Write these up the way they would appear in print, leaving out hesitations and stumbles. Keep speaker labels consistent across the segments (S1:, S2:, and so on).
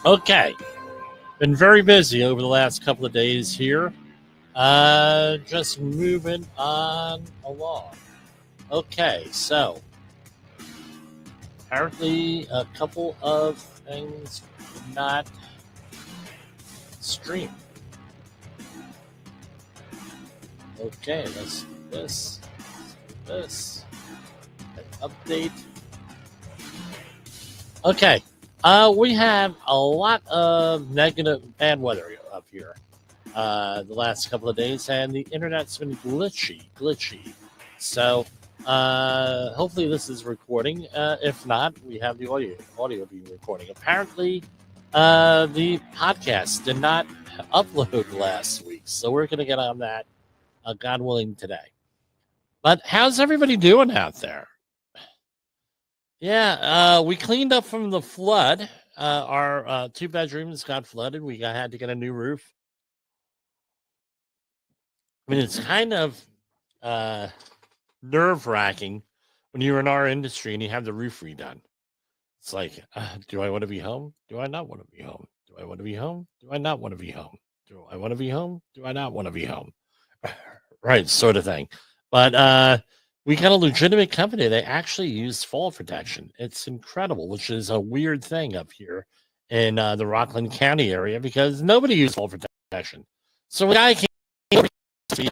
S1: Okay, been very busy over the last couple of days here. Just moving on along. Okay, so apparently a couple of things did not stream. Okay, let's do this. This update. Okay, we have a lot of negative bad weather up here. The last couple of days, and the internet's been glitchy. So hopefully this is recording. If not, we have the audio being recording. Apparently, the podcast did not upload last week, so we're going to get on that, God willing, today. But how's everybody doing out there? Yeah, we cleaned up from the flood. Our 2 bedrooms got flooded. We had to get a new roof. I mean, it's kind of nerve-wracking when you're in our industry and you have the roof redone. It's like, do I want to be home? Do I not want to be home? Do I want to be home? Do I not want to be home? Do I want to be home? Do I not want to be home? Right, sort of thing. But we got a legitimate company. They actually use fall protection. It's incredible, which is a weird thing up here in the Rockland County area because nobody uses fall protection. So a guy came over to me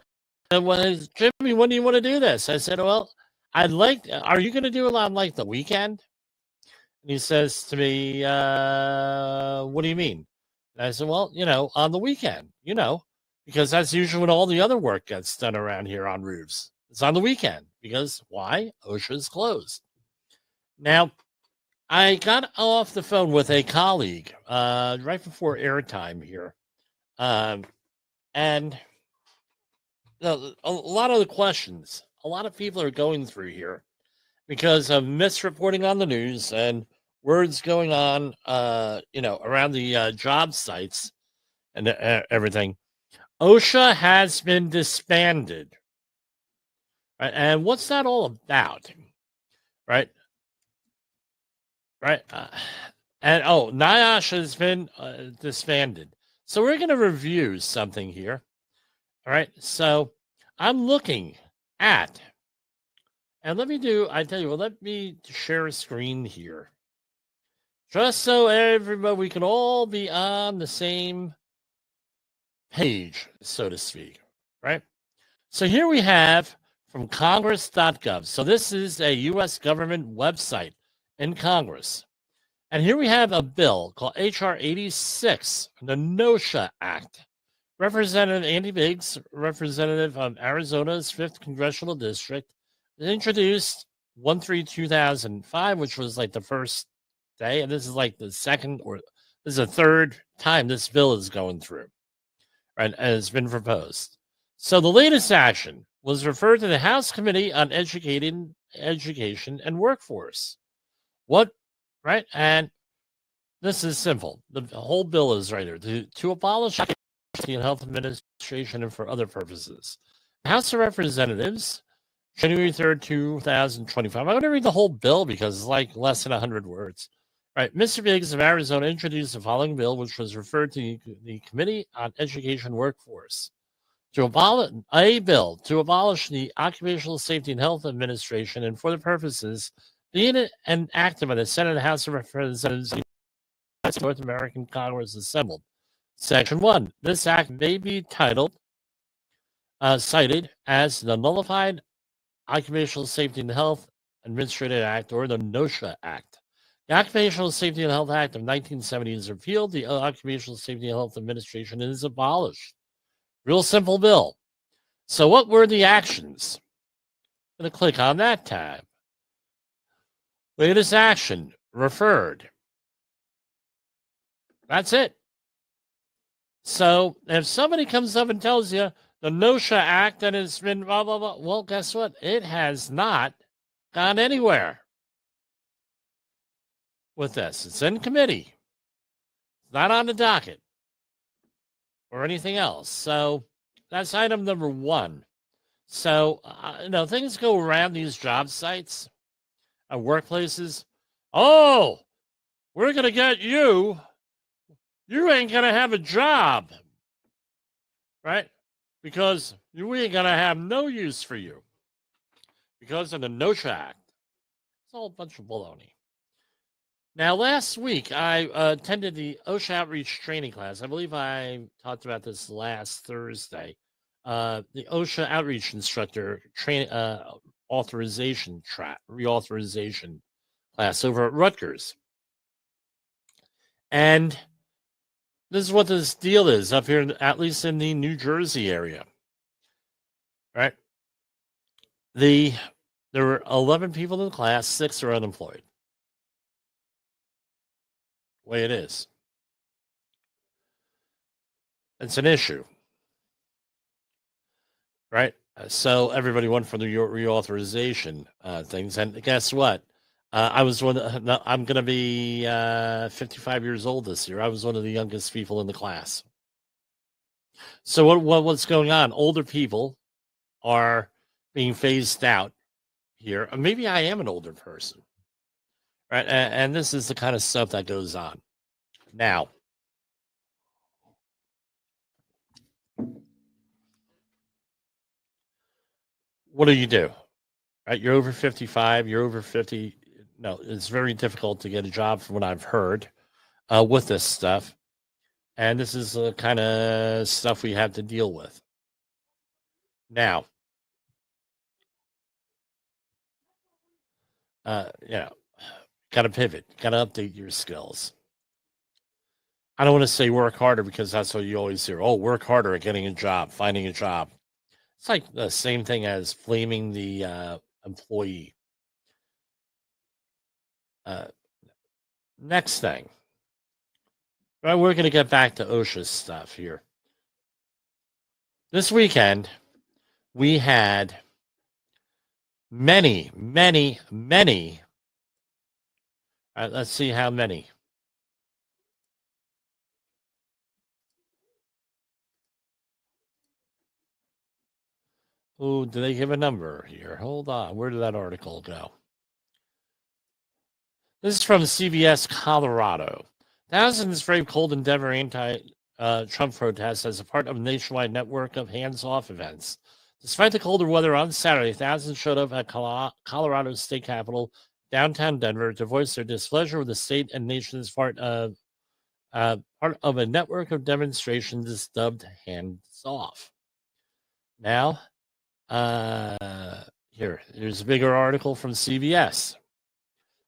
S1: and was, Jimmy, when do you want to do this? I said, well, are you going to do it on like the weekend? And he says to me, what do you mean? And I said, well, on the weekend, because that's usually when all the other work gets done around here on roofs. It's on the weekend because why? OSHA is closed. Now, I got off the phone with a colleague right before airtime here. And a lot of the questions, a lot of people are going through here because of misreporting on the news and words going on, around the job sites and everything. OSHA has been disbanded. Right? And what's that all about? Right? Right? NIOSH has been disbanded. So we're going to review something here. All right. So I'm looking at, and let me share a screen here. Just so we can all be on the same page, so to speak. Right? So here we have from Congress.gov. So this is a U.S. government website in Congress. And here we have a bill called H.R. 86, the NIOSH Act. Representative Andy Biggs, representative of Arizona's 5th Congressional District, introduced 1/3/2005, which was like the first day. And this is like the third time this bill is going through. Right, and it's been proposed. So the latest action was referred to the House Committee on Education and Workforce. What? Right? And this is simple. The whole bill is right here. To abolish the Health Administration and for other purposes. The House of Representatives, January 3rd, 2025. I'm going to read the whole bill because it's like less than 100 words. Right. Mr. Biggs of Arizona introduced the following bill, which was referred to the Committee on Education and Workforce. To abolish the Occupational Safety and Health Administration and for the purposes being enacted by the Senate and House of Representatives of the North American Congress assembled. Section 1. This act may be cited as the Nullified Occupational Safety and Health Administrative Act or the NIOSH Act. The Occupational Safety and Health Act of 1970 is repealed. The Occupational Safety and Health Administration is abolished. Real simple bill. So what were the actions? I'm going to click on that tab. Latest action, referred. That's it. So if somebody comes up and tells you the NIOSH Act and it's been blah, blah, blah, well, guess what? It has not gone anywhere with this. It's in committee. It's not on the docket or anything else. So that's item number 1. So, things go around these job sites at workplaces. Oh, we're going to get you you ain't going to have a job, right? Because we ain't going to have no use for you because of the NIOSH Act. It's all a bunch of baloney. Now, last week, I attended the OSHA outreach training class. I believe I talked about this last Thursday. The OSHA outreach instructor reauthorization class over at Rutgers. And this is what this deal is up here, at least in the New Jersey area. Right? There were 11 people in the class, 6 are unemployed. Way it is. It's an issue. Right? So everybody went for the reauthorization things. And guess what? I'm going to be 55 years old this year. I was one of the youngest people in the class. So what's going on? Older people are being phased out here. Maybe I am an older person, right? And this is the kind of stuff that goes on. Now, what do you do? Right? You're over 55, you're over 50. No, it's very difficult to get a job from what I've heard with this stuff. And this is the kind of stuff we have to deal with. Now, got to pivot, got to update your skills. I don't want to say work harder because that's what you always hear. Oh, work harder at getting a job, finding a job. It's like the same thing as blaming the employee. Next thing. Right, we're going to get back to OSHA stuff here. This weekend, we had many. All right, let's see how many. Oh, do they give a number here? Hold on. Where did that article go? This is from CBS Colorado. Thousands brave cold Endeavor anti-Trump protests as a part of a nationwide network of hands-off events. Despite the colder weather on Saturday, thousands showed up at Colorado's state capitol, downtown Denver, to voice their displeasure with the state and nation as part of a network of demonstrations dubbed Hands Off. Now, here's a bigger article from CBS.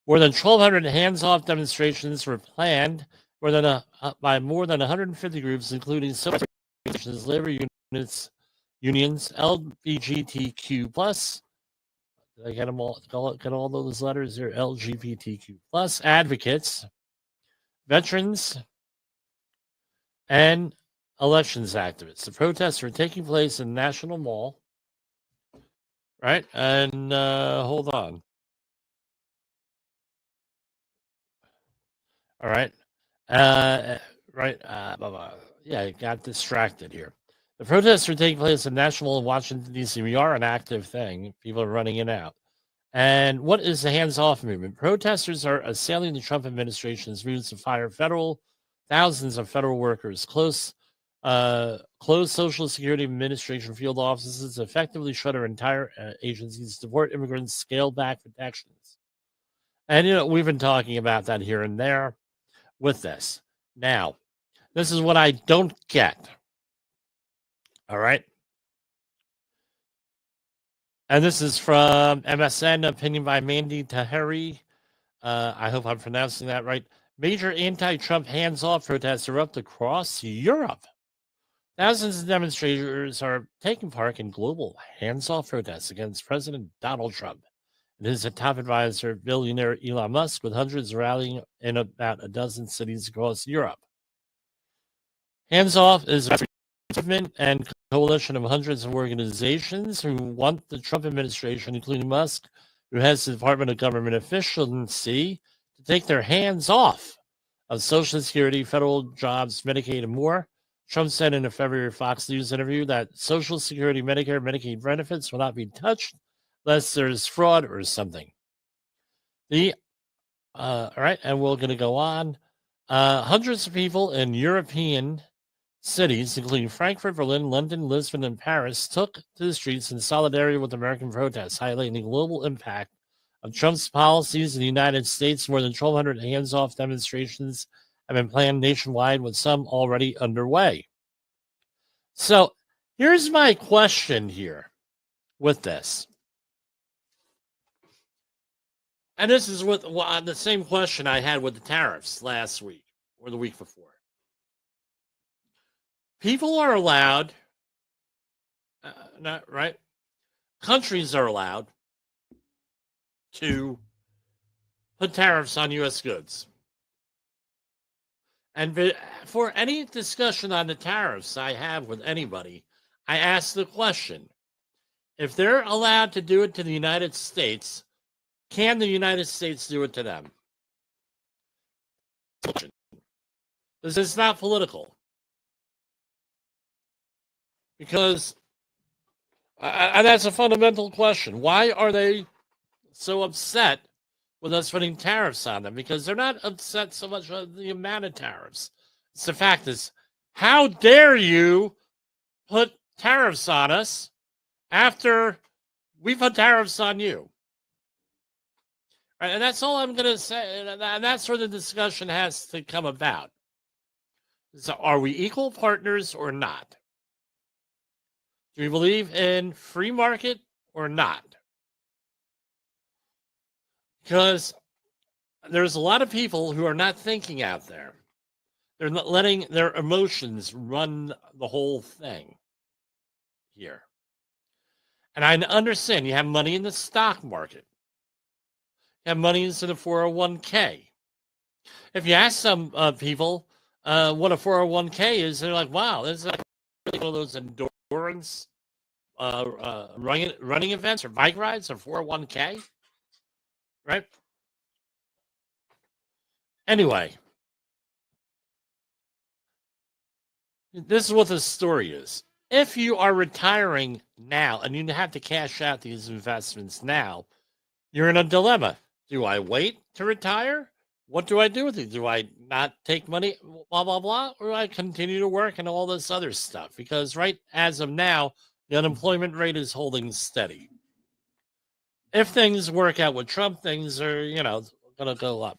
S1: More than 1,200 hands-off demonstrations were planned by more than 150 groups, including social organizations, labor unions, LGBTQ+. Did I get them all? Get all those letters here? LGBTQ+ advocates, veterans, and elections activists. The protests are taking place in National Mall. Right? And hold on. All right. Right. Yeah, I got distracted here. The protests are taking place in Nashville and Washington, D.C. We are an active thing. People are running in and out. And what is the hands-off movement? Protesters are assailing the Trump administration's moves to fire thousands of federal workers, close Social Security Administration field offices, effectively shutter entire agencies, deport immigrants, scale back protections. And, we've been talking about that here and there with this. Now, this is what I don't get. All right. And this is from MSN, opinion by Mandy Taheri. I hope I'm pronouncing that right. Major anti-Trump hands-off protests erupt across Europe. Thousands of demonstrators are taking part in global hands-off protests against President Donald Trump and his top advisor, billionaire Elon Musk, with hundreds rallying in about a dozen cities across Europe. Hands Off is a movement and coalition of hundreds of organizations who want the Trump administration, including Musk, who has the Department of Government Efficiency, to take their hands off of Social Security, federal jobs, Medicaid, and more. Trump said in a February Fox News interview that Social Security, Medicare, Medicaid benefits will not be touched unless there's fraud or something. All right, and we're going to go on. Hundreds of people in European cities, including Frankfurt, Berlin, London, Lisbon, and Paris, took to the streets in solidarity with American protests, highlighting the global impact of Trump's policies in the United States. More than 1,200 hands-off demonstrations have been planned nationwide, with some already underway. So here's my question here with this. And this is with the same question I had with the tariffs last week or the week before. People are allowed, not right? Countries are allowed to put tariffs on U.S. goods. And for any discussion on the tariffs I have with anybody, I ask the question, if they're allowed to do it to the United States, can the United States do it to them? This is not political. Because, and that's a fundamental question. Why are they so upset with us putting tariffs on them? Because they're not upset so much with the amount of tariffs. It's the fact is, how dare you put tariffs on us after we put tariffs on you? Right, and that's all I'm going to say. And that's where the discussion has to come about. So are we equal partners or not? Do we believe in free market or not? Because there's a lot of people who are not thinking out there. They're not letting their emotions run the whole thing here. And I understand you have money in the stock market. You have money into the 401k. If you ask some people what a 401k is, they're like, wow, this is like one of those endurance running events or bike rides or 401k, right? Anyway, this is what the story is. If you are retiring now and you have to cash out these investments now, you're in a dilemma. Do I wait to retire? What do I do with it? Do I not take money, blah, blah, blah? Or do I continue to work and all this other stuff? Because right as of now, the unemployment rate is holding steady. If things work out with Trump, things are, going to go up.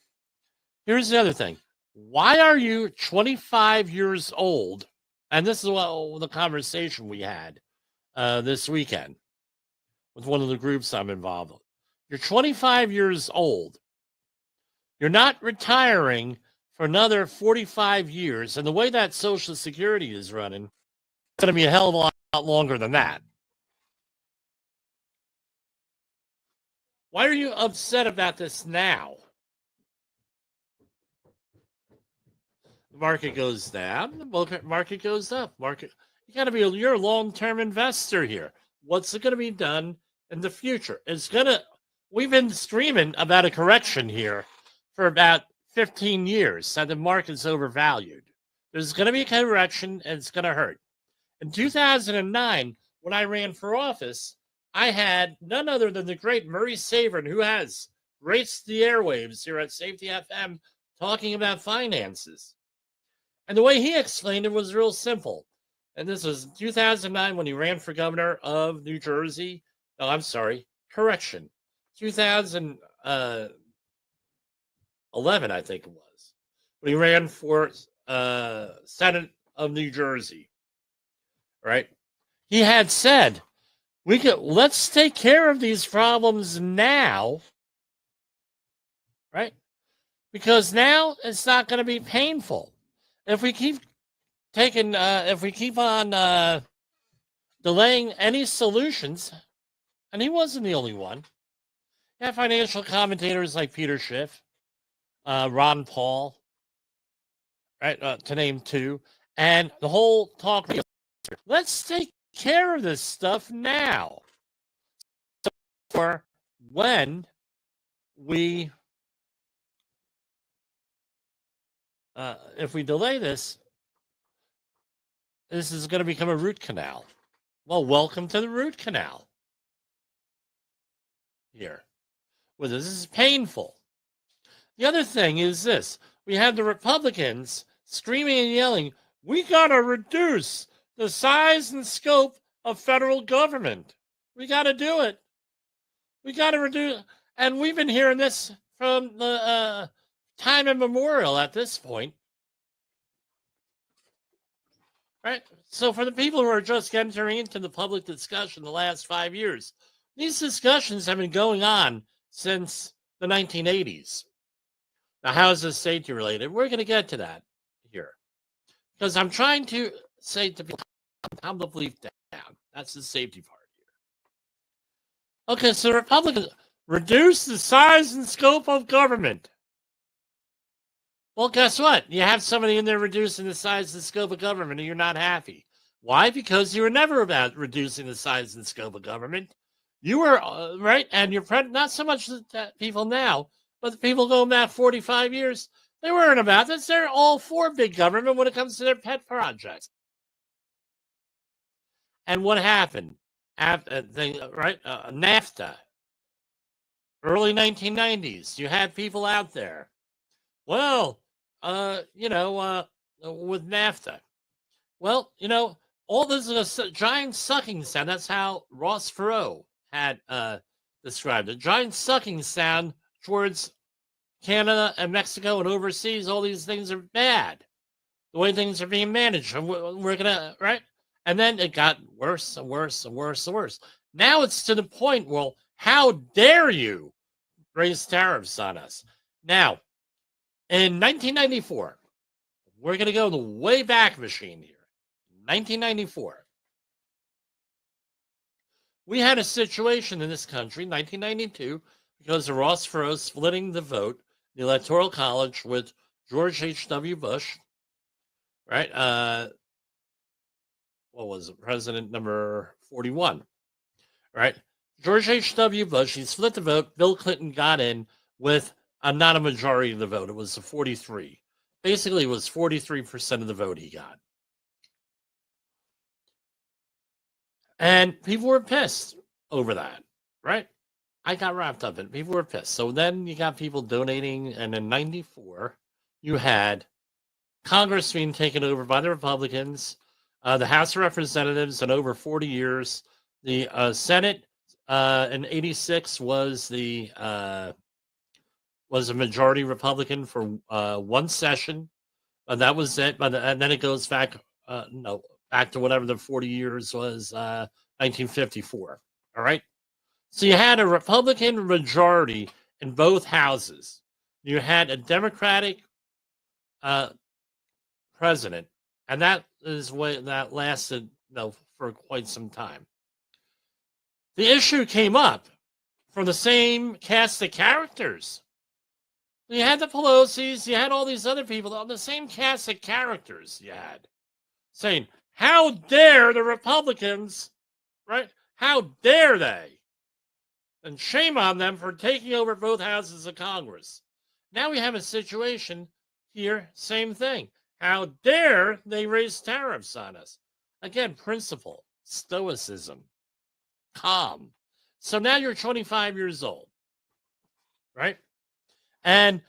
S1: Here's the other thing. Why are you 25 years old? And this is what the conversation we had this weekend with one of the groups I'm involved with. You're 25 years old. You're not retiring for another 45 years. And the way that Social Security is running, it's going to be a hell of a lot longer than that. Why are you upset about this now? The market goes down, the market goes up. You got to be you're a long-term investor here. What's going to be done in the future? We've been screaming about a correction here for about 15 years that the market's overvalued. There's going to be a correction and it's going to hurt. In 2009, when I ran for office, I had none other than the great Murray Sabrin, who has graced the airwaves here at Safety FM, talking about finances. And the way he explained it was real simple. And this was 2009 when he ran for governor of New Jersey. No, I'm sorry. Correction. 2011, I think it was, when he ran for Senate of New Jersey. Right? He had said, let's take care of these problems now. Right? Because now it's not going to be painful. If we keep on delaying any solutions, and he wasn't the only one. You have financial commentators like Peter Schiff, Ron Paul, right, to name two, and the whole talk. Let's take care of this stuff now, for when we. If we delay this, this is going to become a root canal. Well, welcome to the root canal here. Well, this is painful. The other thing is this. we had the Republicans screaming and yelling, we got to reduce the size and scope of federal government. We got to do it. We got to reduce. And we've been hearing this from the time immemorial at this point. Right? So for the people who are just entering into the public discussion the last 5 years, these discussions have been going on since the 1980s. Now, how is this safety related? We're going to get to that here. Because I'm trying to say to people, calm the belief down. That's the safety part here. Okay, so Republicans reduce the size and scope of government. Well, guess what? You have somebody in there reducing the size and scope of government, and you're not happy. Why? Because you were never about reducing the size and scope of government. You were, right? And you're not so much the people now, but the people going back 45 years, they weren't about this. They're all for big government when it comes to their pet projects. And what happened? NAFTA, early 1990s, you had people out there. Well, with NAFTA. Well, all this is a giant sucking sound. That's how Ross Perot had described it. Giant sucking sound towards Canada and Mexico and overseas. All these things are bad. The way things are being managed. And we're going to, right? And then it got worse and worse and worse and worse. Now it's to the point, well, how dare you raise tariffs on us? Now, in 1994, we're going to go the way back machine here. 1994. We had a situation in this country, 1992, because of Ross Perot splitting the vote, the Electoral College with George H.W. Bush, right? What was it? President number 41, right? George H.W. Bush, he split the vote. Bill Clinton got in with not a majority of the vote. It was a 43. Basically, it was 43% of the vote he got. And people were pissed over that, right? I got wrapped up in it. People were pissed. So then you got people donating. And in 94, you had Congress being taken over by the Republicans, the House of Representatives in over 40 years. The Senate in 86 was a majority Republican for one session. That was it. And then it goes back, back to whatever the 40 years was, 1954. All right. So you had a Republican majority in both houses. You had a Democratic president, and that is what that lasted for quite some time. The issue came up from the same cast of characters. You had the Pelosi's, you had all these other people on the same cast of characters you had saying, how dare the Republicans, right? How dare they? And shame on them for taking over both houses of Congress. Now we have a situation here, same thing. How dare they raise tariffs on us? Again, principle, stoicism, calm. So now you're 25 years old, right? And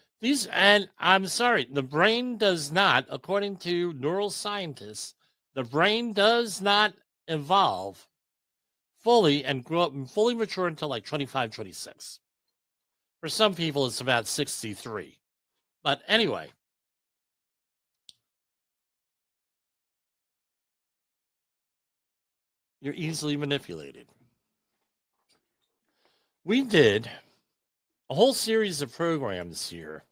S1: I'm sorry, the brain does not, according to neuroscientists, the brain does not evolve fully and grow up and fully mature until like 25, 26. For some people, it's about 63. But anyway, you're easily manipulated. We did a whole series of programs here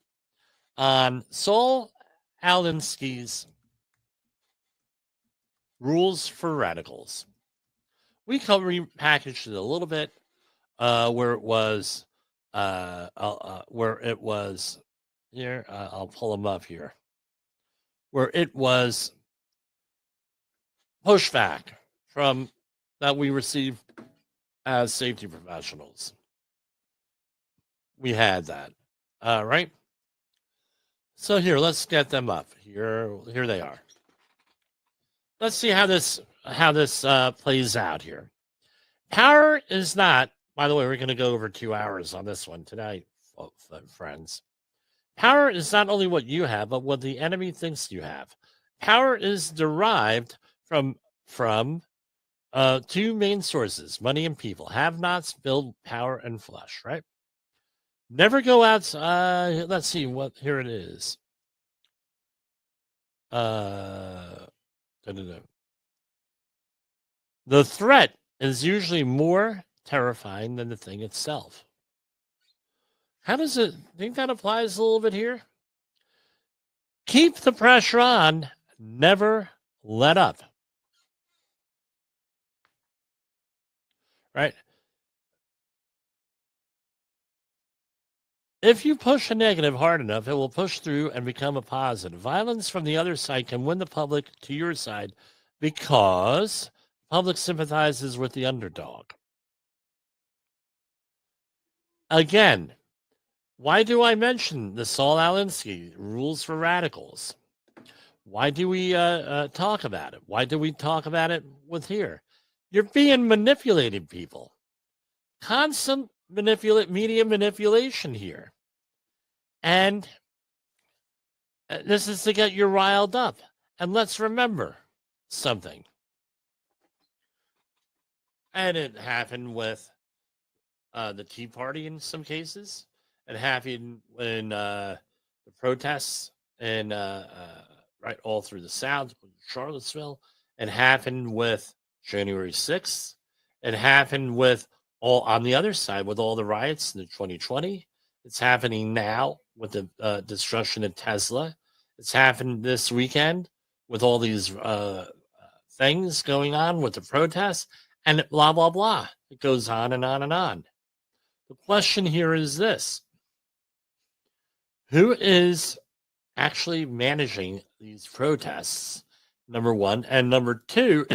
S1: on Saul Alinsky's Rules for Radicals. We repackaged it a little bit, where it was here. I'll pull them up here, where it was pushback from that we received as safety professionals. We had that, right? So here, let's get them up. Here they are. Let's see how this plays out here. Power is not, by the way, we're going to go over 2 hours on this one tonight, friends. Power is not only what you have, but what the enemy thinks you have. Power is derived from two main sources: money and people. Have-nots build power and flesh. Right. Never go outside. Let's see what here it is. The threat is usually more terrifying than the thing itself. How does it think that applies a little bit here? Keep the pressure on, never let up. Right? If you push a negative hard enough, it will push through and become a positive. Violence from the other side can win the public to your side because the public sympathizes with the underdog. Again, why do I mention the Saul Alinsky rules for radicals? Why do we talk about it? Why do we talk about it with here? You're being manipulated, people. Constant media manipulation here. And this is to get you riled up. And let's remember something. And it happened with the Tea Party in some cases. It happened when the protests and right all through the South, Charlottesville. It happened with January 6th. It happened with all on the other side with all the riots in 2020. It's happening now with the destruction of Tesla. It's happened this weekend with all these things going on with the protests and blah, blah, blah. It goes on and on and on. The question here is this. Who is actually managing these protests, number one? And number two,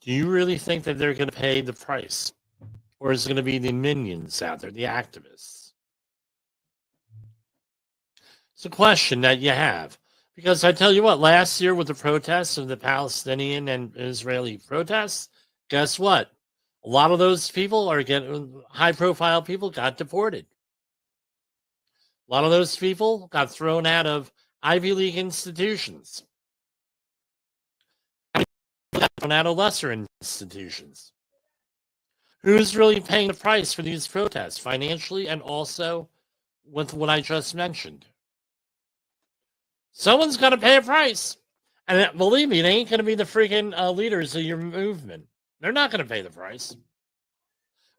S1: do you really think that they're going to pay the price? Or is it going to be the minions out there, the activists? It's a question that you have. Because I tell you what, last year with the protests of the Palestinian and Israeli protests, guess what? A lot of those people are getting high-profile people got deported. A lot of those people got thrown out of Ivy League institutions, thrown out of lesser institutions. Who's really paying the price for these protests financially and also with what I just mentioned? Someone's got to pay a price. And believe me, they ain't going to be the freaking leaders of your movement. They're not going to pay the price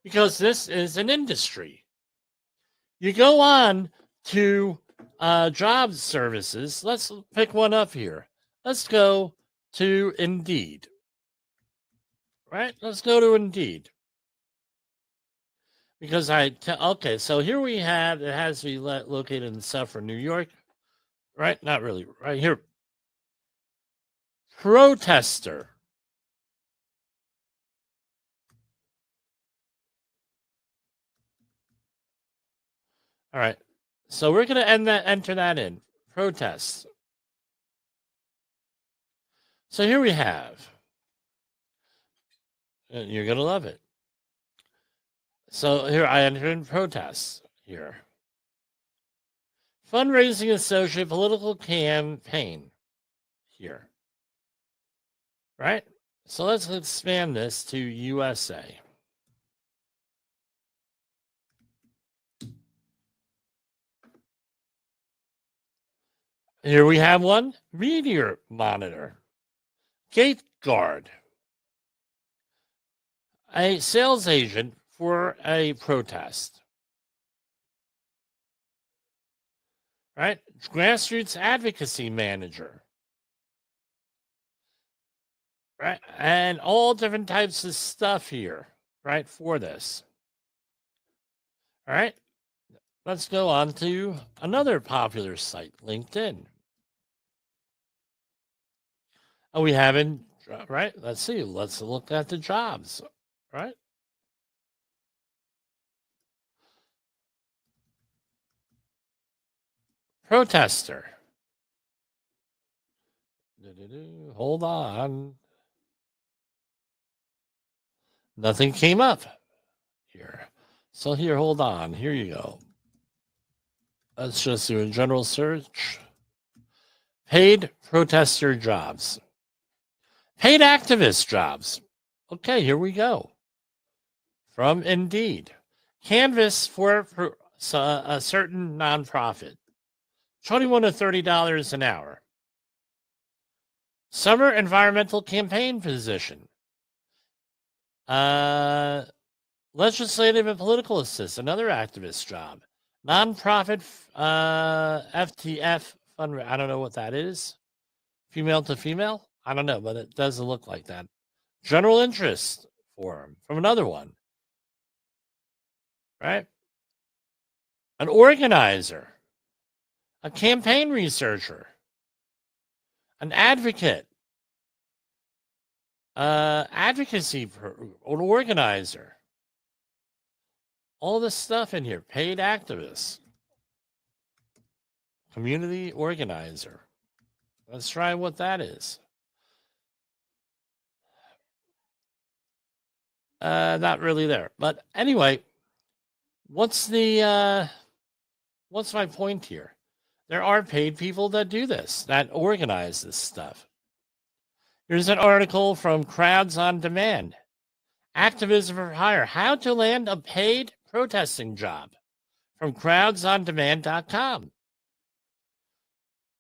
S1: because this is an industry. You go on to job services. Let's pick one up here. Let's go to Indeed. Right? Let's go to Indeed. Because okay, so here we have, it has to be located in Suffern, New York. Right? Not really. Right here. Protester. All right. So we're going to enter that in. Protests. So here we have. You're going to love it. So here I enter in protests here. Fundraising associate political campaign here. Right? So let's expand this to USA. Here we have one. Meteor monitor. Gate guard. A sales agent for a protest. Right? Grassroots advocacy manager. Right? And all different types of stuff here, right, for this. All right? Let's go on to another popular site, LinkedIn. Oh, we haven't, right? Let's see. Let's look at the jobs, right? Protester. Hold on. Nothing came up here. So here, hold on. Here you go. let's just do a general search. Paid protester jobs. Paid activist jobs. Okay, here we go. From Indeed. Canvas for a certain nonprofit. $21 to $30 an hour. Summer environmental campaign position. Legislative and political assist, another activist job. Nonprofit FTF fundraiser. I don't know what that is. Female to female? I don't know, but it doesn't look like that. General interest forum from another one. Right? An organizer. A campaign researcher. An advocate. Advocacy for an organizer. All this stuff in here. Paid activists. Community organizer. Let's try what that is. Not really there. But anyway, what's my point here? There are paid people that do this, that organize this stuff. Here's an article from Crowds on Demand. Activism for Hire. How to land a paid protesting job from crowdsondemand.com.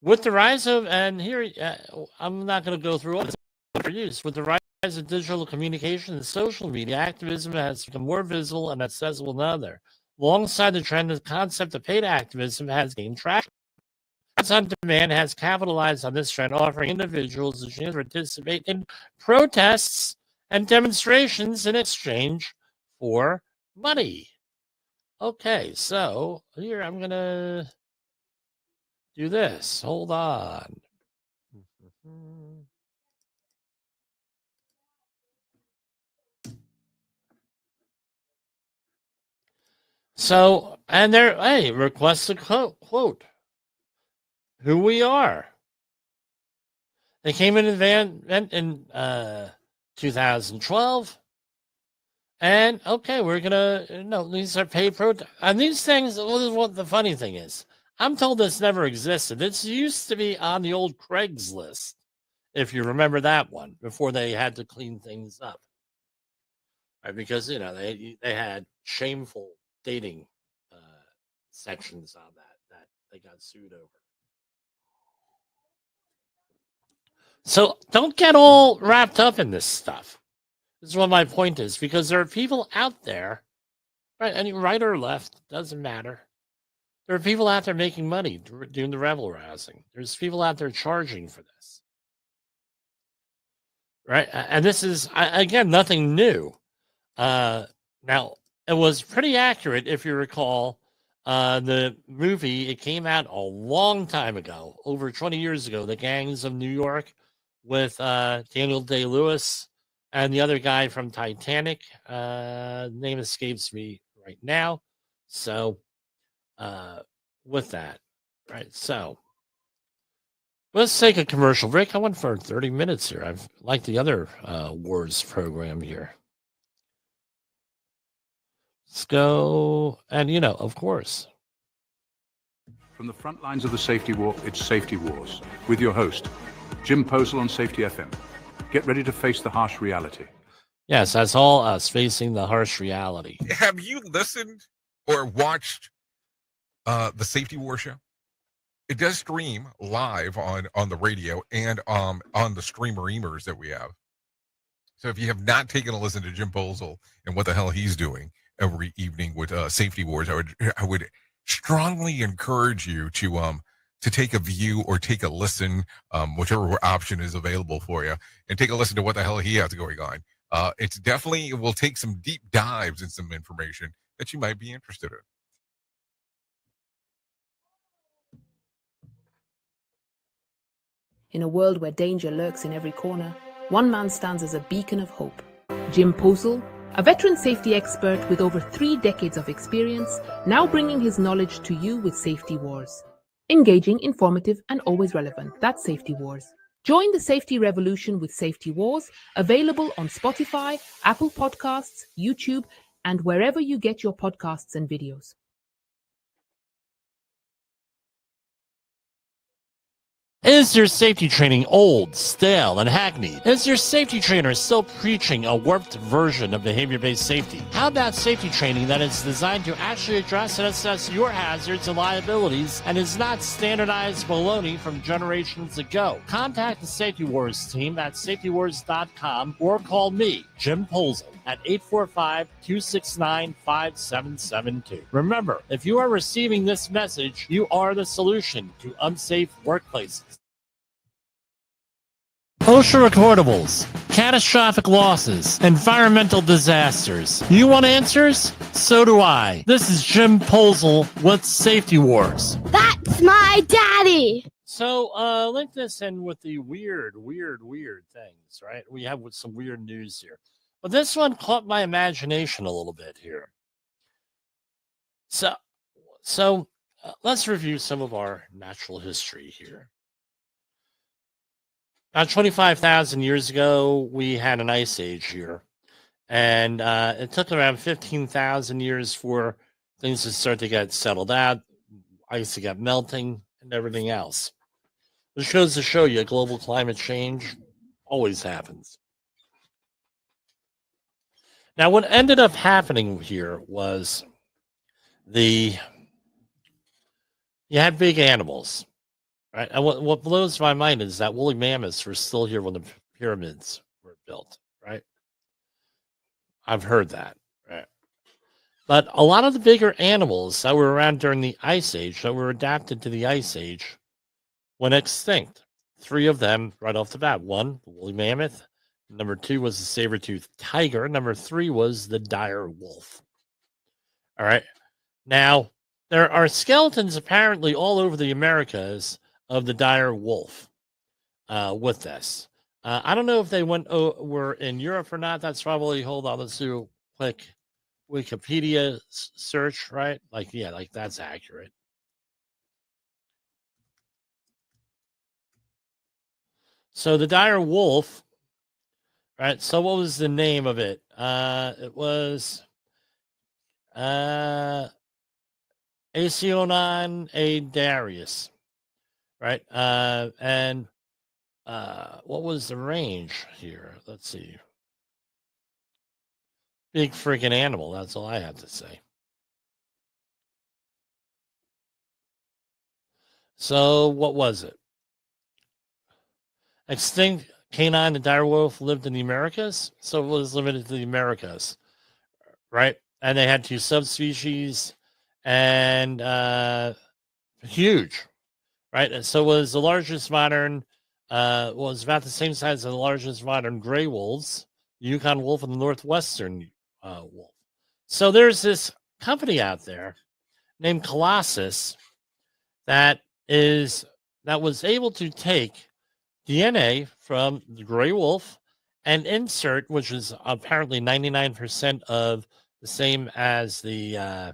S1: With the rise of, and here, I'm not going to go through all this for use. With the rise of digital communication and social media, activism has become more visible and accessible than ever. Alongside the trend, the concept of paid activism has gained traction. Crowds on Demand has capitalized on this trend, offering individuals the chance to participate in protests and demonstrations in exchange for money. Okay, so here I'm going to do this. Hold on. So, and there, hey, request a quote. Who we are. They came in event in 2012. And okay, we're gonna these are paid and these things. What the funny thing is, I'm told this never existed. This used to be on the old Craigslist, if you remember that one, before they had to clean things up, right? Because they had shameful dating sections on that they got sued over. So don't get all wrapped up in this stuff. This is what my point is, because there are people out there, right? Any right or left, doesn't matter. There are people out there making money doing the rebel rousing. There's people out there charging for this, right? And this is, again, nothing new. Now, it was pretty accurate, if you recall, the movie. It came out a long time ago, over 20 years ago, The Gangs of New York, with Daniel Day-Lewis and the other guy from Titanic. Name escapes me right now. So, with that, right? So, let's take a commercial break. I went for 30 minutes here. I've like the other wars program here. Let's go. And, of course.
S2: From the front lines of the safety war, it's Safety Wars with your host, Jim Posel on Safety FM. Get ready to face the harsh reality.
S1: Yes, that's all us facing the harsh reality.
S3: Have you listened or watched the Safety War show? It does stream live on the radio and on the streamer-emers that we have. So if you have not taken a listen to Jim Posel and what the hell he's doing every evening with Safety Wars, I would strongly encourage you to take a view or take a listen, whichever option is available for you, and take a listen to what the hell he has going on. It will take some deep dives and some information that you might be interested in.
S4: In a world where danger lurks in every corner, one man stands as a beacon of hope. Jim Posel, a veteran safety expert with over 3 decades of experience, now bringing his knowledge to you with Safety Wars. Engaging, informative, and always relevant. That's Safety Wars. Join the safety revolution with Safety Wars, available on Spotify, Apple Podcasts, YouTube, and wherever you get your podcasts and videos.
S1: Is your safety training old, stale, and hackneyed? Is your safety trainer still preaching a warped version of behavior-based safety? How about safety training that is designed to actually address and assess your hazards and liabilities and is not standardized baloney from generations ago? Contact the Safety Wars team at safetywars.com or call me, Jim Polzel, at 845-269-5772. Remember, if you are receiving this message, you are the solution to unsafe workplaces. OSHA recordables, catastrophic losses, environmental disasters. You want answers? So do I. This is Jim Polzel with Safety Wars.
S5: That's my daddy.
S1: So, link this in with the weird things, right? We have with some weird news here. But this one caught my imagination a little bit here. So let's review some of our natural history here. About 25,000 years ago, we had an ice age here. And it took around 15,000 years for things to start to get settled out, ice to get melting, and everything else. Which goes to show you global climate change always happens. Now, what ended up happening here was you had big animals. Right. And what blows my mind is that woolly mammoths were still here when the pyramids were built, right? I've heard that, right? But a lot of the bigger animals that were around during the Ice Age, that were adapted to the Ice Age, went extinct. 3 of them right off the bat. 1, the woolly mammoth. Number 2 was the saber-toothed tiger. Number 3 was the dire wolf. All right. Now, there are skeletons apparently all over the Americas of the dire wolf with this. I don't know if they were in Europe or not. That's probably, hold on, let's do a quick Wikipedia search, right? Like that's accurate. So the dire wolf, right? So what was the name of it? It was Aesionon Darius. Right. And what was the range here? Let's see. Big freaking animal. That's all I have to say. So what was it? Extinct canine and dire wolf lived in the Americas. So it was limited to the Americas. Right. And they had 2 subspecies and huge. Right, and so was the largest modern, was about the same size as the largest modern gray wolves, the Yukon wolf and the northwestern wolf. So there's this company out there named Colossus that was able to take DNA from the gray wolf and insert, which is apparently 99% of the same as the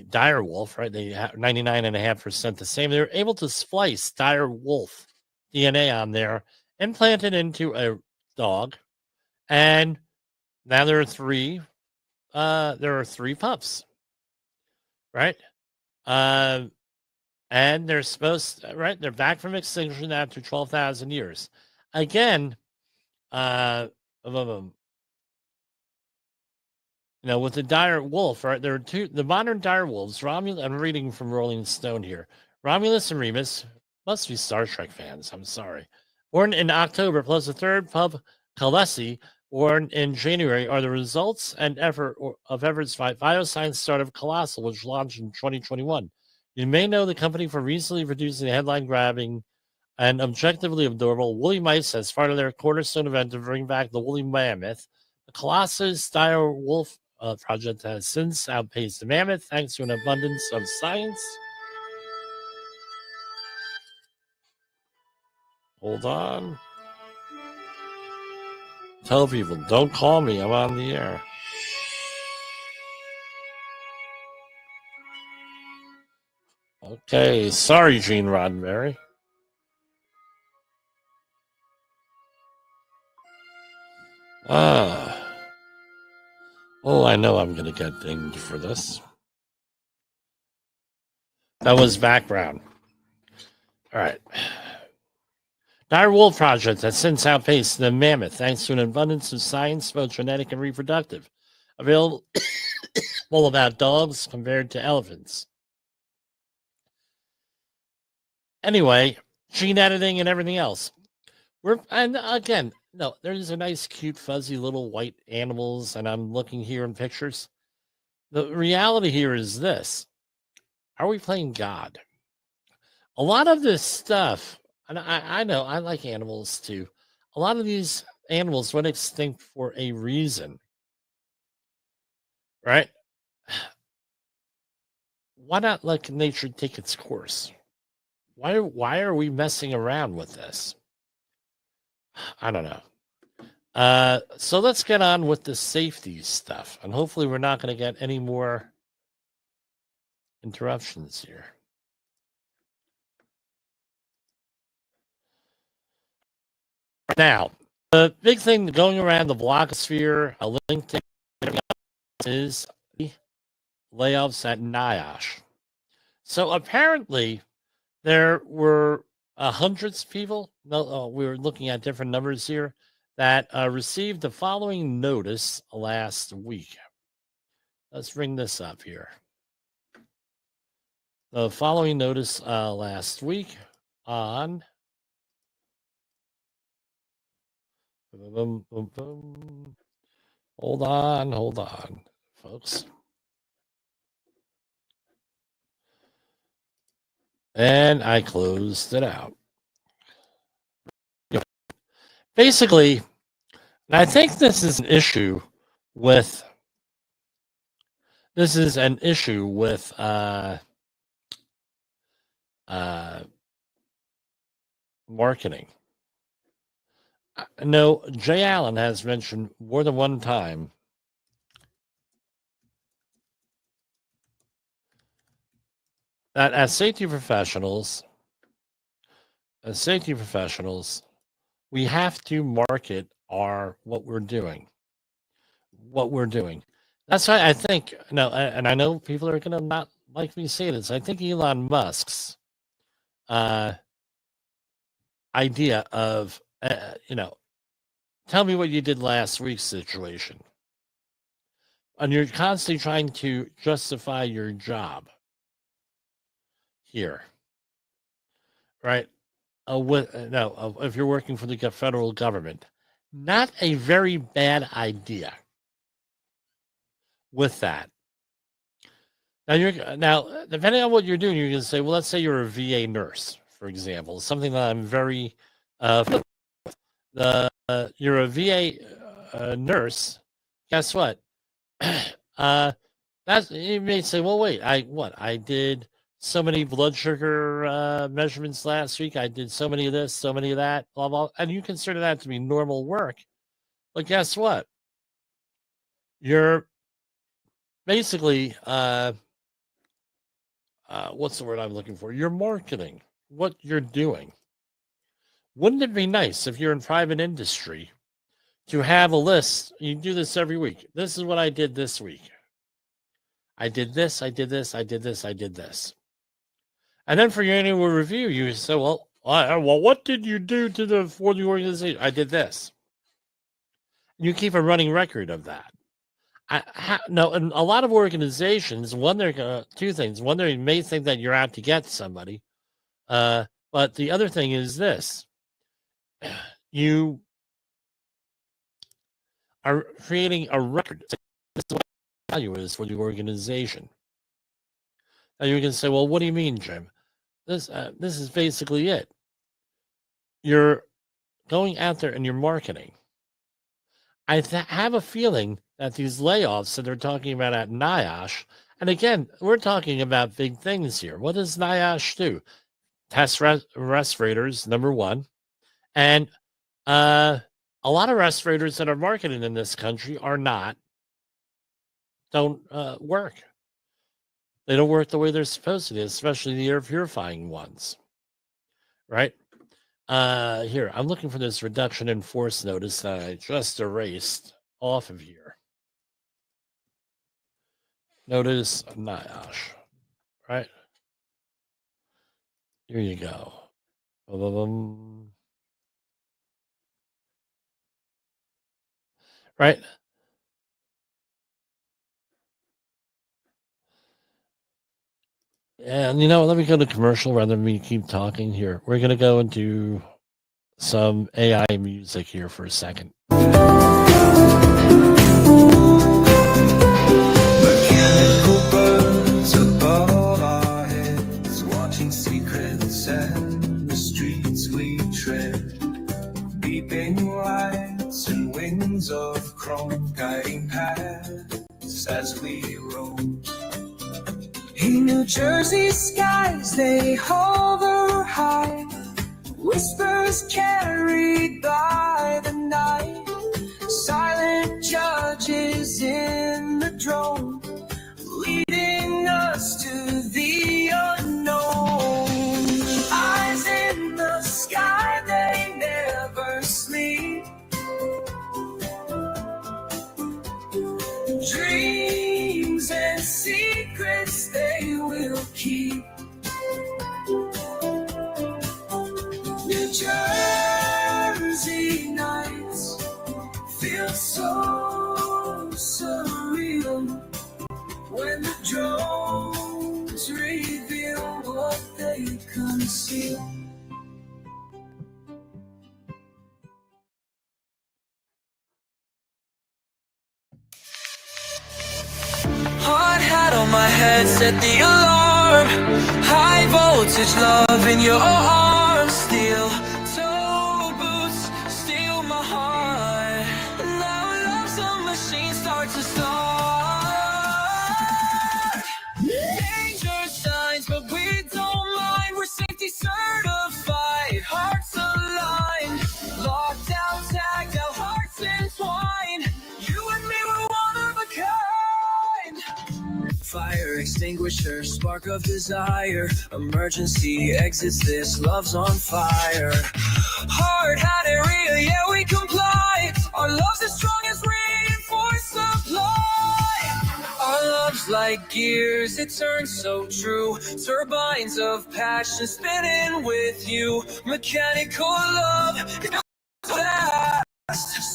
S1: dire wolf, right? They have 99.5% the same. They're able to splice dire wolf DNA on there, implant it into a dog, and now there are 3. There are 3 pups, right? And they're right? They're back from extinction after 12,000 years. Again, with the dire wolf, right? There are 2, the modern dire wolves, Romulus, I'm reading from Rolling Stone here. Romulus and Remus, must be Star Trek fans, I'm sorry. Born in October, plus the 3rd pup, Khaleesi, born in January, are the results and efforts by bioscience startup Colossal, which launched in 2021. You may know the company for recently producing a headline-grabbing and objectively adorable woolly mice as part of their cornerstone event to bring back the woolly mammoth. The Colossus dire wolf project has since outpaced the mammoth thanks to an abundance of science. Hold on. Tell people, don't call me. I'm on the air. Okay. Sorry, Gene Roddenberry. Oh, I know I'm going to get dinged for this. That was background. All right. Dire wolf project has since outpaced the mammoth thanks to an abundance of science, both genetic and reproductive, available about dogs compared to elephants. Anyway, gene editing and everything else. And again, no, there's a nice, cute, fuzzy little white animals, and I'm looking here in pictures. The reality here is this: are we playing God? A lot of this stuff, and I know I like animals too. A lot of these animals went extinct for a reason, right? Why not let nature take its course? Why are we messing around with this? I don't know. So let's get on with the safety stuff, and hopefully we're not going to get any more interruptions here. Now, the big thing going around the blogosphere, LinkedIn, is layoffs at NIOSH. So apparently, there were hundreds of people. No, we were looking at different numbers here that received the following notice last week. Let's bring this up here. The following notice last week on. Boom, boom, boom. Hold on, folks. And I closed it out. Basically, and I think this is an issue with marketing. No, Jay Allen has mentioned more than one time that as safety professionals, we have to market what we're doing. That's why I think, no, and I know people are going to not like me say this. I think Elon Musk's idea of, tell me what you did last week's situation. And you're constantly trying to justify your job here, right? If you're working for the federal government, not a very bad idea with that. Now, depending on what you're doing, you're going to say, well, let's say you're a VA nurse, for example, something that I'm very you're a VA nurse. Guess what? That's, you may say, well, wait, I did so many blood sugar measurements last week. I did so many of this, so many of that, blah, blah. And you consider that to be normal work. But guess what? You're basically, what's the word I'm looking for? You're marketing what you're doing. Wouldn't it be nice if you're in private industry to have a list? You do this every week. This is what I did this week. I did this, I did this, I did this, I did this. And then for your annual review, you say, well, what did you do for the organization? I did this. You keep a running record of that. No, and a lot of organizations, two things. One, they may think that you're out to get somebody. But the other thing is this. You are creating a record. This is what the value is for the organization. Now you can say, well, what do you mean, Jim? This is basically it. You're going out there and you're marketing. I have a feeling that these layoffs that they're talking about at NIOSH, and again, we're talking about big things here. What does NIOSH do? Test respirators, number one. And a lot of respirators that are marketed in this country don't work. They don't work the way they're supposed to, especially the air purifying ones, right? Here, I'm looking for this reduction in force notice that I just erased off of here. Notice NIOSH, right? Here you go. Right. And let me go to commercial rather than me keep talking here. We're going to go into some AI music here for a second.
S6: Mechanical birds above our heads, watching secrets and the streets we tread. Beeping lights and wings of chrome, guiding paths as we roam. In New Jersey skies they hover high, whispers carried by the night. Silent judges in the drone, leading us to the unknown. Eyes in the sky, they never sleep. Dreams and secrets they will keep. New Jersey nights feel so surreal when the drones reveal what they conceal. Hard hat on my head, set the alarm. High voltage love in your arms. Steel toe boots, steal my heart. Now love's a machine, start to start. Danger signs, but we don't mind. We're safety certified, hearts aligned. Locked out, tagged out, hearts entwined. You and me were one of a kind. Fire extinguisher, spark of desire. Emergency exits, this love's on fire. Hard hat area, yeah, we comply. Our love's as strong as reinforced supply. Our love's like gears, it turns so true. Turbines of passion spinning with you. Mechanical love, fast.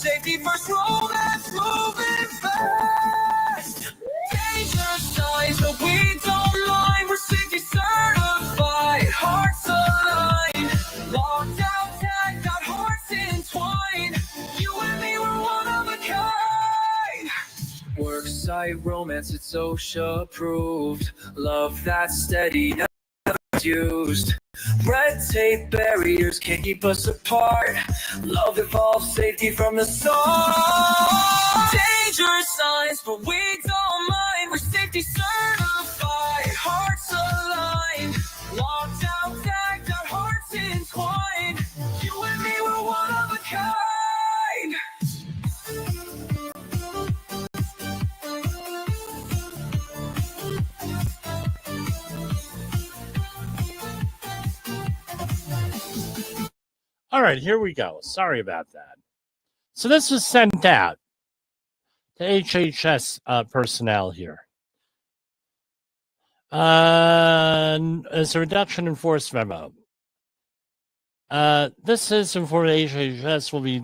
S6: Safety first, romance moving fast. Danger signs, but we don't mind. We're safety certified, hearts aligned. Locked out, tagged out, hearts entwined. You and me were one of a kind. Worksite romance, it's OSHA approved. Love that's steady, never used. Red tape barriers can't keep us apart. Love evolves safety from the start. Danger signs, but we don't mind. We're safety certified, hearts aligned. Locked out, tagged out, hearts entwined. You and me were one of a kind.
S1: All right, here we go. Sorry about that. So this was sent out to HHS personnel here. As a reduction in force memo. This system for HHS will be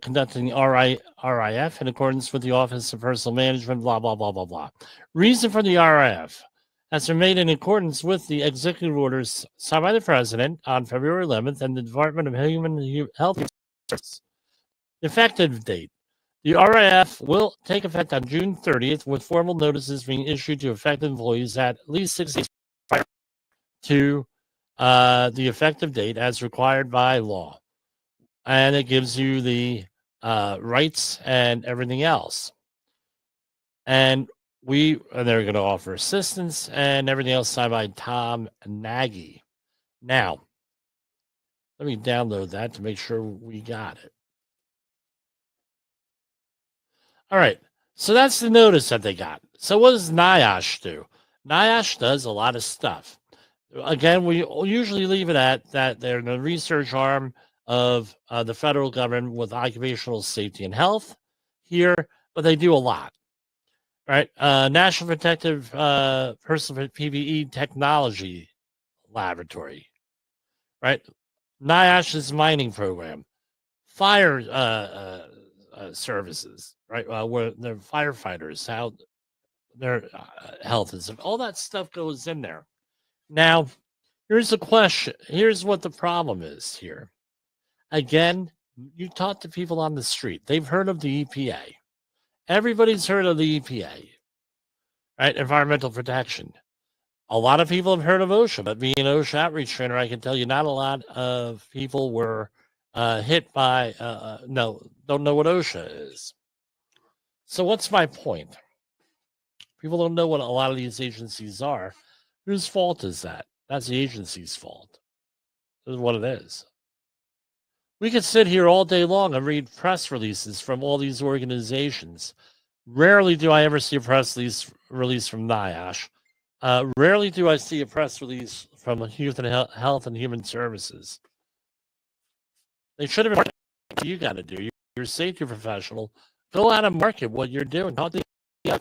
S1: conducting RIF in accordance with the Office of Personnel Management, blah, blah, blah, blah, blah. Reason for the RIF has been made in accordance with the executive orders signed by the President on February 11th and the Department of Human Health Services. Effective date. The RIF will take effect on June 30th, with formal notices being issued to affected employees at least 6 days prior to the effective date as required by law. And it gives you the rights and everything else. And they're going to offer assistance and everything else signed by Tom Nagy. Now, let me download that to make sure we got it. All right, so that's the notice that they got. So what does NIOSH do? NIOSH does a lot of stuff. Again, we usually leave it at that they're the research arm of the federal government with occupational safety and health here, but they do a lot. Right, National Protective Personal PPE Technology Laboratory, right? NIOSH's mining program, fire services, right? Where their firefighters, how their health is, all that stuff goes in there. Now, here's the question. Here's what the problem is here. Again, you talk to people on the street. They've heard of the EPA. Everybody's heard of the EPA, right? Environmental protection. A lot of people have heard of OSHA, but being an OSHA outreach trainer, I can tell you not a lot of people were hit by, don't know what OSHA is. So what's my point? People don't know what a lot of these agencies are. Whose fault is that? That's the agency's fault. This is what it is. We could sit here all day long and read press releases from all these organizations. Rarely do I ever see a press release from NIOSH. Rarely do I see a press release from Health and Human Services. They should have been. You got to do. You're a safety professional. Go out and market what you're doing. Talk to the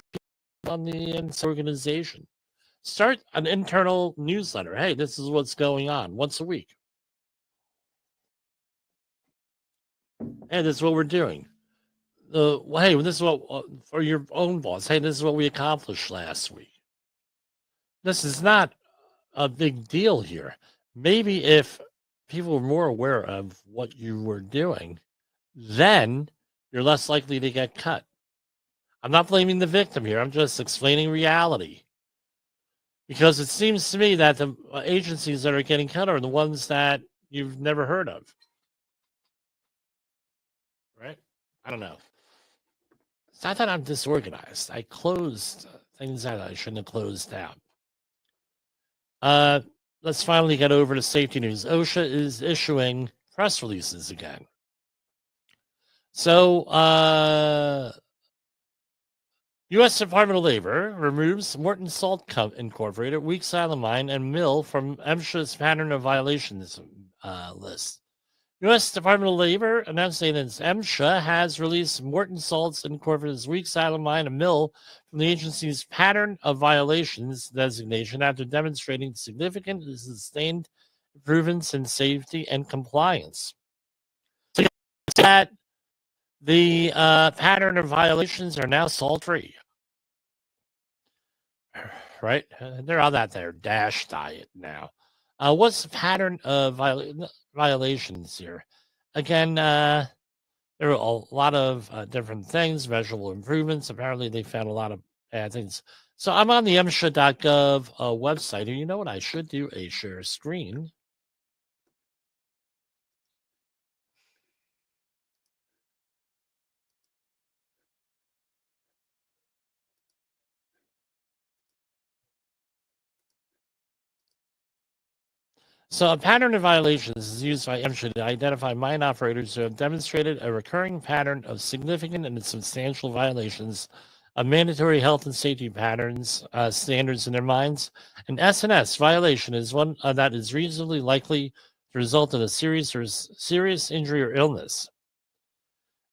S1: on the organization. Start an internal newsletter. Hey, this is what's going on once a week. Hey, this is what we're doing. Hey, this is what for your own boss. Hey, this is what we accomplished last week. This is not a big deal here. Maybe if people were more aware of what you were doing, then you're less likely to get cut. I'm not blaming the victim here. I'm just explaining reality. Because it seems to me that the agencies that are getting cut are the ones that you've never heard of. Right? I don't know. It's not that I'm disorganized. I closed things that I shouldn't have closed down. Let's finally get over to safety news. OSHA is issuing press releases again. So, U.S. Department of Labor removes Morton Salt Incorporated, Weeks Island Mine, and Mill from MSHA's pattern of violations list. U.S. Department of Labor announcing that MSHA has released Morton Salts Incorporated's Weeks Island Mine and Mill from the agency's pattern of violations designation after demonstrating significant and sustained improvements in safety and compliance. So that the pattern of violations are now salt-free. Right? They're on their DASH diet now. What's the pattern of violations here? Again, there are a lot of different things, measurable improvements. Apparently, they found a lot of bad things. So I'm on the MSHA.gov website. And you know what? I should do a share screen. So a pattern of violations is used by MSHA to identify mine operators who have demonstrated a recurring pattern of significant and substantial violations of mandatory health and safety patterns standards in their mines. An S&S violation is one that is reasonably likely to result in a serious injury or illness.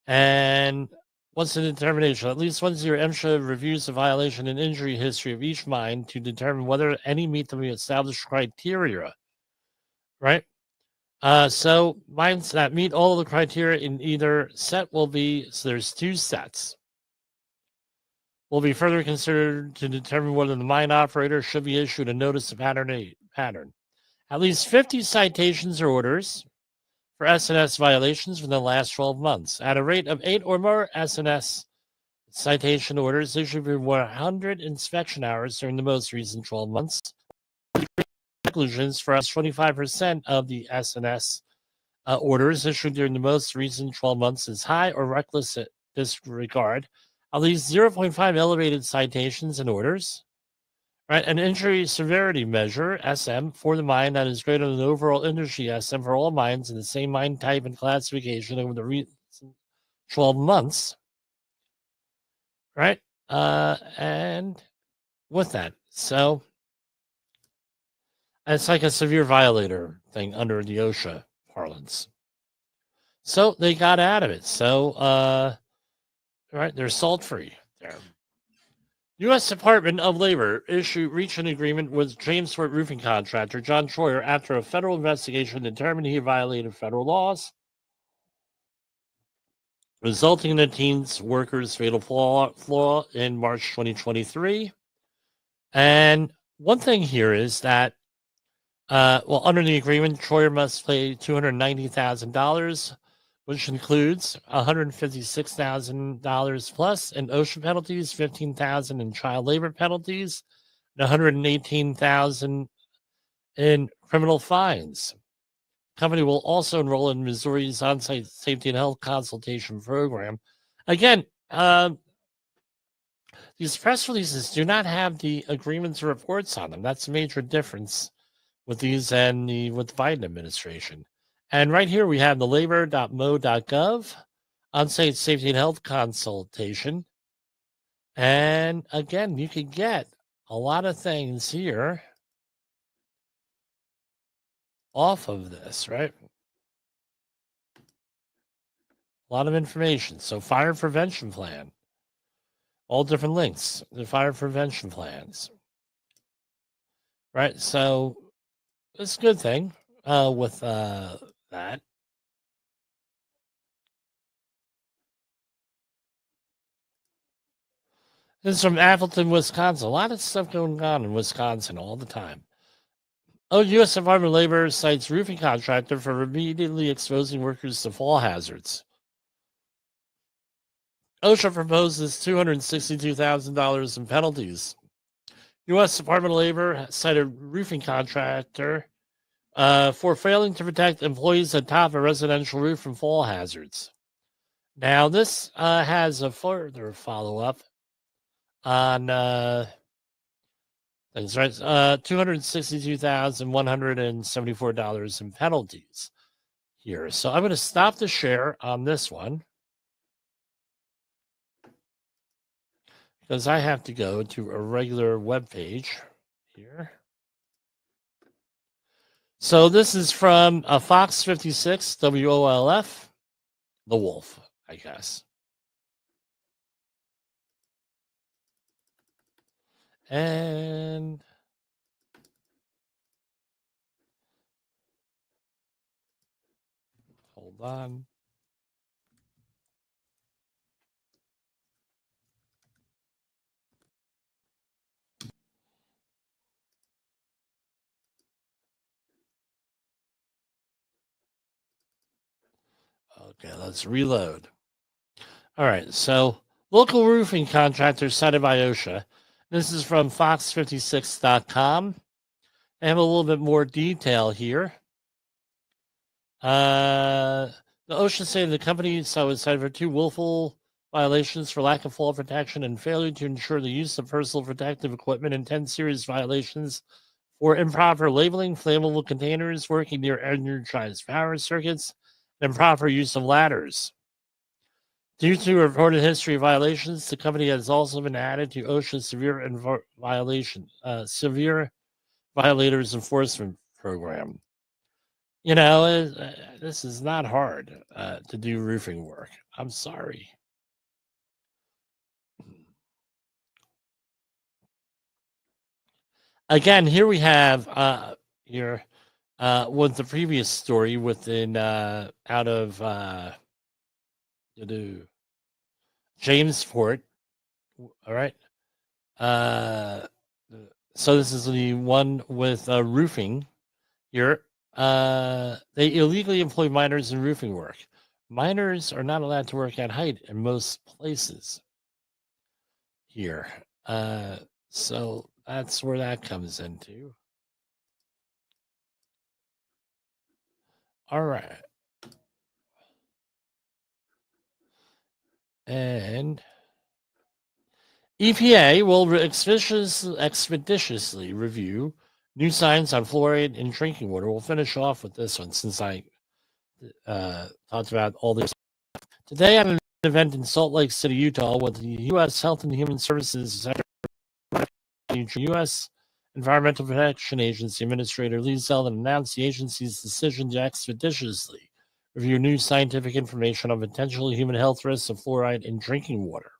S1: And what's the determination? At least once a year, MSHA reviews the violation and injury history of each mine to determine whether any meet the established criteria. Right? So mines that meet all of the criteria in either set will be, so there's two sets, will be further considered to determine whether the mine operator should be issued a notice of pattern. At least 50 citations or orders for S&S violations within the last 12 months. At a rate of 8 or more S&S citation orders issued for 100 inspection hours during the most recent 12 months. Conclusions for us 25% of the S&S orders issued during the most recent 12 months is high or reckless disregard. At least 0.5 elevated citations and orders. Right, an injury severity measure (SM) for the mine that is greater than the overall industry SM for all mines in the same mine type and classification over the recent 12 months. Right, and with that, so. It's like a severe violator thing under the OSHA parlance. So they got out of it. So, right, they're salt-free there. U.S. Department of Labor reached an agreement with Jamesport roofing contractor John Troyer after a federal investigation determined he violated federal laws, resulting in a teen worker's fatal flaw in March 2023. And one thing here is that, under the agreement, Troyer must pay $290,000, which includes $156,000 plus in OSHA penalties, $15,000 in child labor penalties, and $118,000 in criminal fines. The company will also enroll in Missouri's on-site safety and health consultation program. Again, these press releases do not have the agreements or reports on them. That's a major difference with these and with the Biden administration. And right here we have the labor.mo.gov on-site safety and health consultation. And again, you can get a lot of things here off of this, right? A lot of information. So fire prevention plan. All different links. The fire prevention plans. Right? So it's a good thing with that. This is from Appleton, Wisconsin. A lot of stuff going on in Wisconsin all the time. U.S. Department of Labor cites roofing contractor for repeatedly exposing workers to fall hazards. OSHA proposes $262,000 in penalties. U.S. Department of Labor cited roofing contractor for failing to protect employees atop a residential roof from fall hazards. Now, this has a further follow-up on things, right? $262,174 in penalties here. So I'm going to stop the share on this one because I have to go to a regular web page here. So this is from Fox 56, WOLF, The Wolf, I guess. And hold on. Okay, let's reload. All right, so local roofing contractors cited by OSHA. This is from fox56.com. I have a little bit more detail here. The OSHA say the company was cited for 2 willful violations for lack of fall protection and failure to ensure the use of personal protective equipment, and 10 serious violations for improper labeling, flammable containers, working near energized power circuits, and improper use of ladders. Due to a reported history of violations, the company has also been added to OSHA's severe violators enforcement program. You know, this is not hard to do roofing work. I'm sorry. Again, here we have with the previous story within out of Jamesport. All right. So this is the one with roofing here. They illegally employ minors in roofing work. Minors are not allowed to work at height in most places here. So that's where that comes into. All right. And EPA will expeditiously review new signs on fluoride in drinking water. We'll finish off with this one since I talked about all this. Today, I'm at an event in Salt Lake City, Utah, with the U.S. Health and Human Services U.S. Environmental Protection Agency Administrator Lee Zeldin announced the agency's decision to expeditiously review new scientific information on potential human health risks of fluoride in drinking water.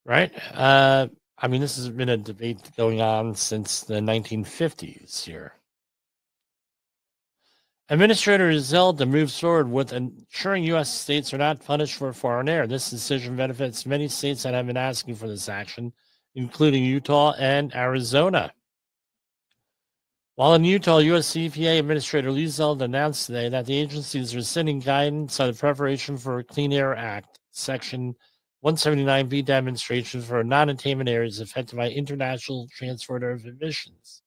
S1: right? I mean, this has been a debate going on since the 1950s here. Administrator Zelda moves forward with ensuring U.S. states are not punished for foreign air. This decision benefits many states that have been asking for this action, including Utah and Arizona. While in Utah, U.S. EPA Administrator Lee Zeldin announced today that the agency is rescinding guidance on the preparation for a Clean Air Act, Section 179B demonstrations for non-attainment areas affected by international transport of emissions.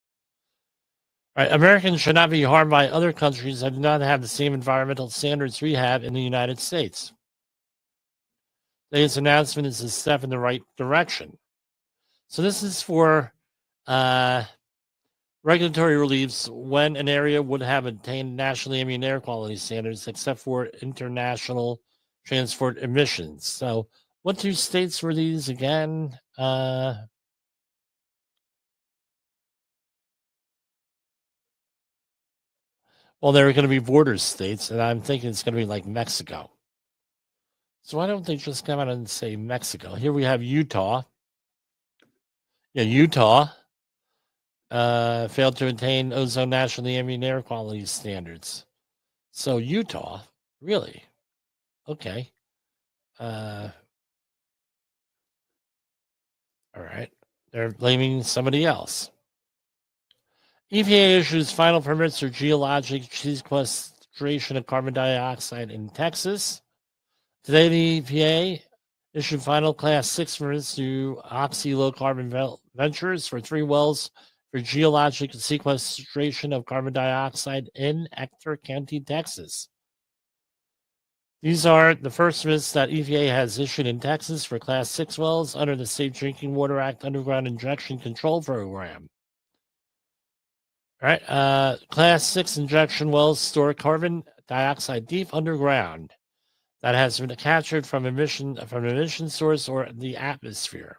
S1: Right, Americans should not be harmed by other countries that do not have the same environmental standards we have in the United States. Today's announcement is a step in the right direction. So this is for regulatory reliefs when an area would have attained national ambient air quality standards, except for international transport emissions. So what two states were these again? Well, they're going to be border states, and I'm thinking it's going to be like Mexico. So why don't they just come out and say Mexico? Here we have Utah. Yeah, Utah failed to attain ozone national ambient air quality standards. So Utah, really? Okay. All right. They're blaming somebody else. EPA issues final permits for geologic sequestration of carbon dioxide in Texas. Today, the EPA issued final Class 6 permits to Oxy Low Carbon Ventures for 3 wells for geologic sequestration of carbon dioxide in Ector County, Texas. These are the first permits that EPA has issued in Texas for Class 6 wells under the Safe Drinking Water Act Underground Injection Control Program. All right, Class 6 injection wells store carbon dioxide deep underground that has been captured from an emission source or the atmosphere.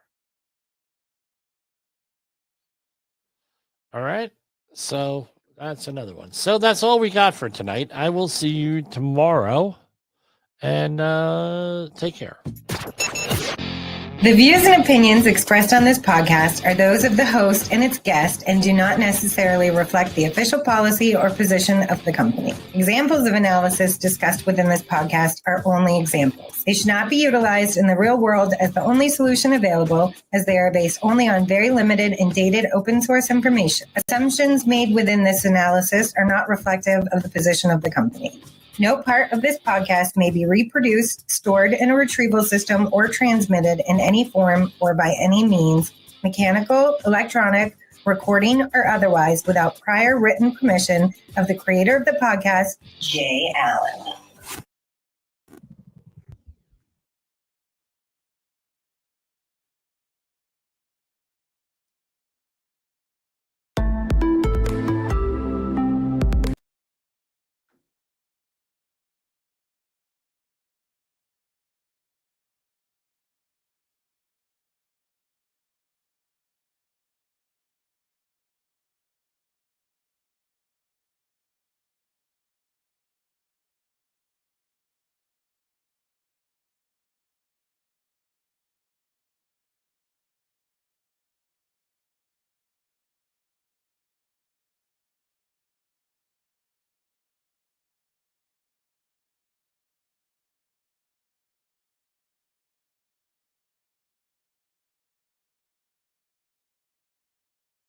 S1: All right, so that's another one. So that's all we got for tonight. I will see you tomorrow, and take care.
S7: The views and opinions expressed on this podcast are those of the host and its guest and do not necessarily reflect the official policy or position of the company. Examples of analysis discussed within this podcast are only examples. They should not be utilized in the real world as the only solution available, as they are based only on very limited and dated open source information. Assumptions made within this analysis are not reflective of the position of the company. No part of this podcast may be reproduced, stored in a retrieval system, or transmitted in any form or by any means, mechanical, electronic, recording, or otherwise, without prior written permission of the creator of the podcast, Jay Allen.